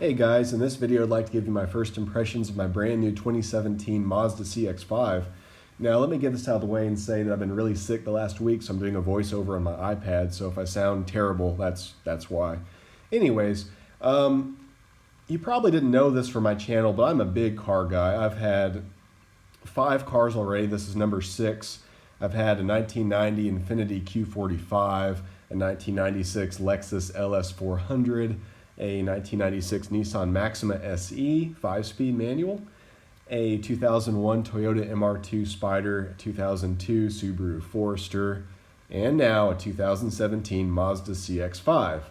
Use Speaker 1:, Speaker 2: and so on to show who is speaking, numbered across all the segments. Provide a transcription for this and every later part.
Speaker 1: Hey guys, in this video I'd like to give you my first impressions of my brand new 2017 Mazda CX-5. Now let me get this out of the way and say that I've been really sick the last week, so I'm doing a voiceover on my iPad, so if I sound terrible, that's why. Anyways, you probably didn't know this for my channel, but I'm a big car guy. I've had 5 cars already. This is number 6. I've had a 1990 Infiniti Q45, a 1996 Lexus LS400, a 1996 Nissan Maxima SE 5-speed manual, a 2001 Toyota MR2 Spider, 2002 Subaru Forester, and now a 2017 Mazda CX-5.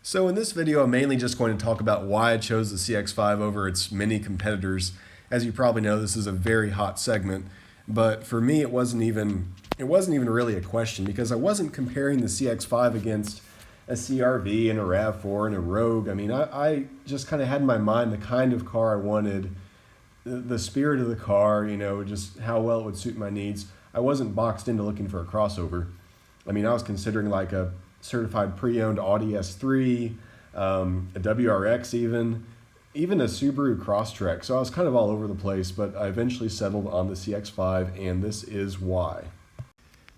Speaker 1: So in this video, I'm mainly just going to talk about why I chose the CX-5 over its many competitors. As you probably know, this is a very hot segment, but for me, it wasn't even really a question because I wasn't comparing the CX-5 against a CR-V and a RAV4 and a Rogue. I mean, I just kind of had in my mind the kind of car I wanted, the spirit of the car, you know, just how well it would suit my needs. I wasn't boxed into looking for a crossover. I mean, I was considering like a certified pre-owned Audi S3, a WRX even a Subaru Crosstrek. So I was kind of all over the place, but I eventually settled on the CX-5, and this is why.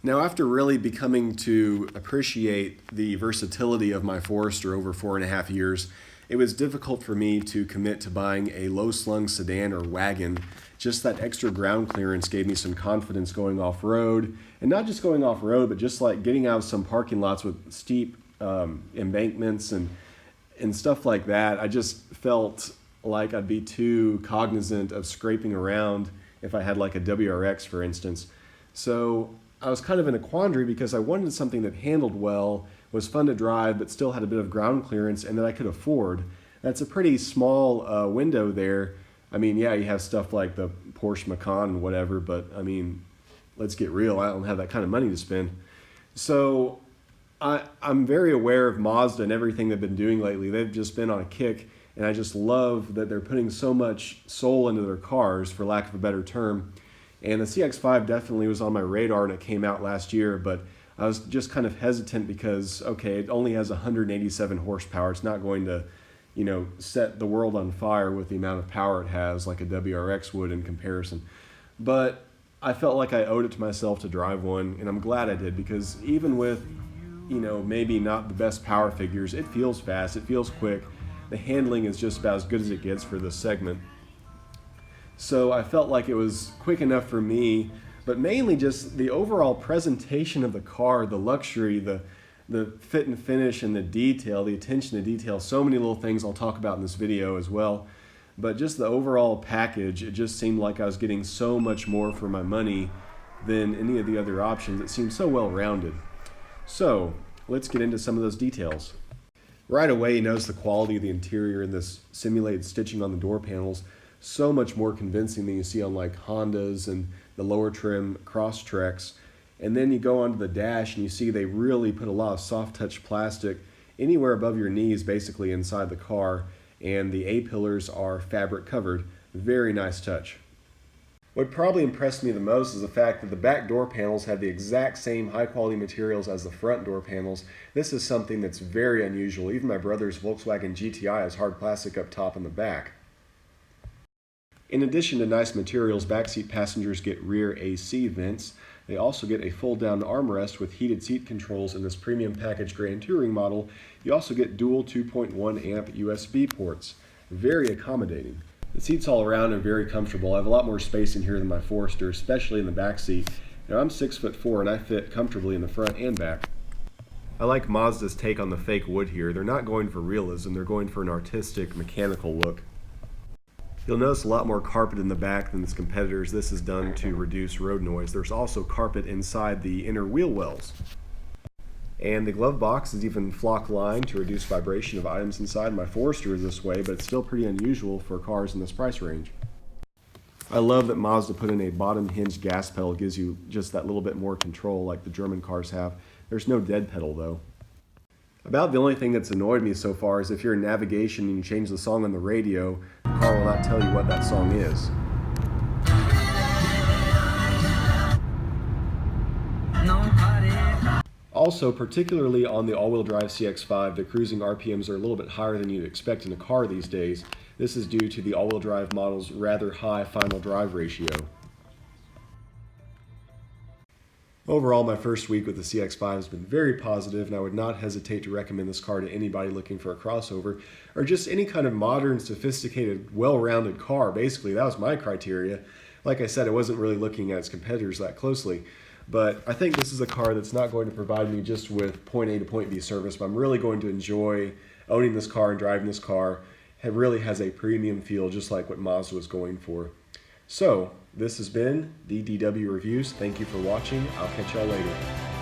Speaker 1: Now, after really becoming to appreciate the versatility of my Forester over 4.5 years, it was difficult for me to commit to buying a low-slung sedan or wagon. Just that extra ground clearance gave me some confidence going off-road, and not just going off-road, but just like getting out of some parking lots with steep embankments and stuff like that. I just felt like I'd be too cognizant of scraping around if I had like a WRX, for instance. So I was kind of in a quandary because I wanted something that handled well, was fun to drive, but still had a bit of ground clearance and that I could afford. That's a pretty small window there. I mean, yeah, you have stuff like the Porsche Macan and whatever, but I mean, let's get real. I don't have that kind of money to spend. So I'm very aware of Mazda and everything they've been doing lately. They've just been on a kick, and I just love that they're putting so much soul into their cars, for lack of a better term. And the CX-5 definitely was on my radar when it came out last year, but I was just kind of hesitant because, okay, it only has 187 horsepower. It's not going to, you know, set the world on fire with the amount of power it has like a WRX would in comparison. But I felt like I owed it to myself to drive one, and I'm glad I did because even with, you know, maybe not the best power figures, it feels fast, it feels quick. The handling is just about as good as it gets for this segment. So I felt like it was quick enough for me, but mainly just the overall presentation of the car, the luxury, the fit and finish and the detail, the attention to detail, so many little things I'll talk about in this video as well. But just the overall package, it just seemed like I was getting so much more for my money than any of the other options. It seemed so well rounded. So let's get into some of those details. Right away, you notice the quality of the interior and this simulated stitching on the door panels. So much more convincing than you see on like Hondas and the lower trim Crosstreks. And then you go onto the dash and you see they really put a lot of soft touch plastic anywhere above your knees, basically inside the car, and the A-pillars are fabric covered. Very nice touch. What probably impressed me the most is the fact that the back door panels have the exact same high quality materials as the front door panels. This is something that's very unusual. Even my brother's Volkswagen GTI has hard plastic up top and the back. In addition to nice materials, backseat passengers get rear AC vents. They also get a fold-down armrest with heated seat controls in this premium package Grand Touring model. You also get dual 2.1 amp USB ports. Very accommodating. The seats all around are very comfortable. I have a lot more space in here than my Forester, especially in the back seat. Now, I'm 6'4" and I fit comfortably in the front and back. I like Mazda's take on the fake wood here. They're not going for realism, they're going for an artistic, mechanical look. You'll notice a lot more carpet in the back than its competitors. This is done to reduce road noise. There's also carpet inside the inner wheel wells. And the glove box is even flock lined to reduce vibration of items inside. My Forester is this way, but it's still pretty unusual for cars in this price range. I love that Mazda put in a bottom hinged gas pedal. It gives you just that little bit more control like the German cars have. There's no dead pedal though. About the only thing that's annoyed me so far is if you're in navigation and you change the song on the radio, the car will not tell you what that song is. Also, particularly on the all-wheel drive CX-5, the cruising RPMs are a little bit higher than you'd expect in a car these days. This is due to the all-wheel drive model's rather high final drive ratio. Overall, my first week with the CX-5 has been very positive, and I would not hesitate to recommend this car to anybody looking for a crossover, or just any kind of modern, sophisticated, well-rounded car. Basically, that was my criteria. Like I said, I wasn't really looking at its competitors that closely, but I think this is a car that's not going to provide me just with point A to point B service, but I'm really going to enjoy owning this car and driving this car. It really has a premium feel, just like what Mazda was going for. So, this has been the DW Reviews. Thank you for watching. I'll catch y'all later.